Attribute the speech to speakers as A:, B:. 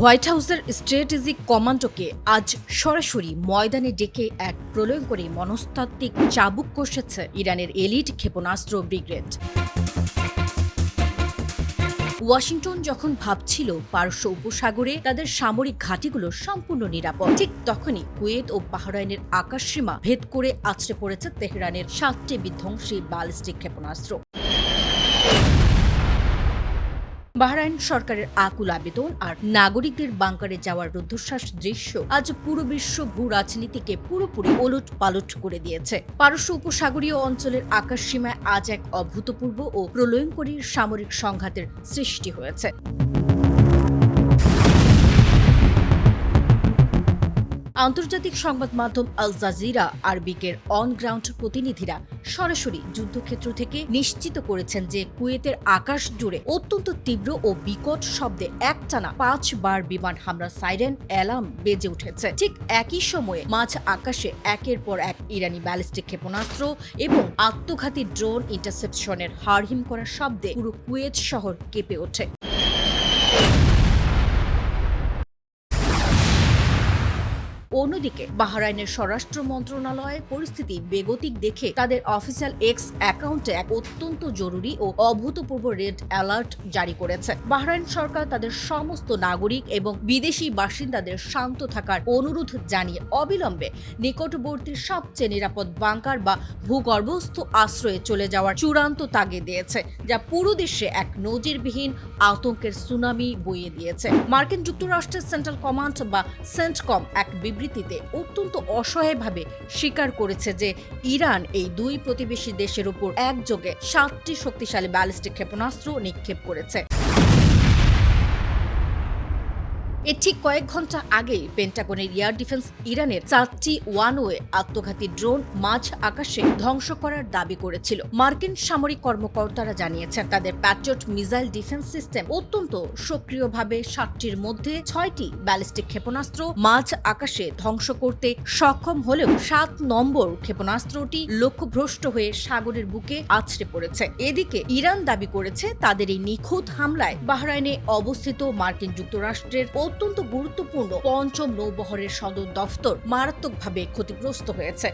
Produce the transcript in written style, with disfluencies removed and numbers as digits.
A: White হাউসের strategic কমান্ডোকে আজ সরাসরি ময়দানে ডেকে এক প্রলয়ঙ্করী মনস্তাত্ত্বিক চাবুক কষেছে ইরানের এলিট ক্ষেপণাস্ত্র ব্রিগেড। ওয়াশিংটন যখন ভাবছিল পারস্য উপসাগরে তাদের সামরিক ঘাঁটিগুলো সম্পূর্ণ নিরাপদ, ঠিক তখনই কুয়েত ও বাহরাইনের আকাশসীমা ভেদ করে আছড়ে পড়েছে তেহরানের 7টি বিধ্বংসী ব্যালিস্টিক ক্ষেপণাস্ত্র। বাহরাইন সরকারের আকুল আবেদন আর নাগরিকদের বাংকারে যাওয়ার রুদ্ধশ্বাস দৃশ্য আজ পুরো বিশ্ব ভূ রাজনীতিকে পুরোপুরি ওলট পালট করে দিয়েছে। পারস্য উপসাগরীয় অঞ্চলের আকাশসীমায় আজ এক অভূতপূর্ব ও প্রলয়ঙ্করী সামরিক সংঘাতের সৃষ্টি হয়েছে। আন্তর্জাতিক সংবাদ মাধ্যম আল জাজিরা আরবিকের অন গ্রাউন্ড প্রতিনিধিরা সরাসরি যুদ্ধক্ষেত্র থেকে নিশ্চিত করেছেন যে কুয়েতের আকাশ জুড়ে অত্যন্ত তীব্র ও বিকট শব্দে একটানা 5 বার বিমান হামলার সাইরেন অ্যালার্ম বেজে উঠেছে। ঠিক একই সময়ে মাঝ আকাশে একের পর এক ইরানি ব্যালিস্টিক ক্ষেপণাস্ত্র এবং আত্মঘাতী ড্রোন ইন্টারসেপশনের হাড়হিম করার শব্দে পুরো কুয়েত শহর কেঁপে ওঠে। অন্যদিকে বাহরাইনের স্বরাষ্ট্র মন্ত্রণালয়ের পরিস্থিতি বেগতিক দেখে তাদের অফিসিয়াল এক্স অ্যাকাউন্টে এক অত্যন্ত জরুরি ও অভূতপূর্ব রেড অ্যালার্ট জারি করেছে। বাহরাইন সরকার তাদের সমস্ত নাগরিক এবং বিদেশি বাসিন্দাদের শান্ত থাকার অনুরোধ জানিয়ে অবিলম্বে নিকটবর্তী সবচেয়ে নিরাপদ বাংকার বা ভূগর্ভস্থ আশ্রয়ে চলে যাওয়ার চূড়ান্ত তাগিদ দিয়েছে, যা পুরো দেশে এক নজিরবিহীন আতঙ্কের সুনামি বইয়ে দিয়েছে। মার্কিন যুক্তরাষ্ট্রের সেন্ট্রাল কমান্ড বা সেন্টকম এক বিবৃতিতে অত্যন্ত অসহায়ভাবে স্বীকার করেছে যে ইরান এই দুই প্রতিবেশী দেশের উপর একযোগে 7টি শক্তিশালী ব্যালিস্টিক ক্ষেপণাস্ত্র নিক্ষেপ করেছে। এর ঠিক কয়েক ঘন্টা আগেই পেন্টাগনের এয়ার ডিফেন্স ইরানের 4টি ওয়ানওয়ে আত্মঘাতী ড্রোন মাঝ আকাশে ধ্বংস করার দাবি করেছিল। মার্কিন সামরিক কর্মকর্তারা জানিয়েছেন তাদের প্যাট্রিয়ট মিসাইল ডিফেন্স সিস্টেম অত্যন্ত সক্রিয়ভাবে 7টির মধ্যে 6টি ব্যালিস্টিক ক্ষেপণাস্ত্র মাঝ আকাশে ধ্বংস করতে সক্ষম হলেও 7 নম্বর ক্ষেপণাস্ত্রটি লক্ষ্যভ্রষ্ট হয়ে সাগরের বুকে আছড়ে পড়েছে। এদিকে ইরান দাবি করেছে তাদের এই নিখুঁত হামলায় বাহরাইনে অবস্থিত মার্কিন যুক্তরাষ্ট্রের অত্যন্ত গুরুত্বপূর্ণ 5ম নৌবহরের সদর দফতর মারাত্মকভাবে ক্ষতিগ্রস্ত হয়েছে।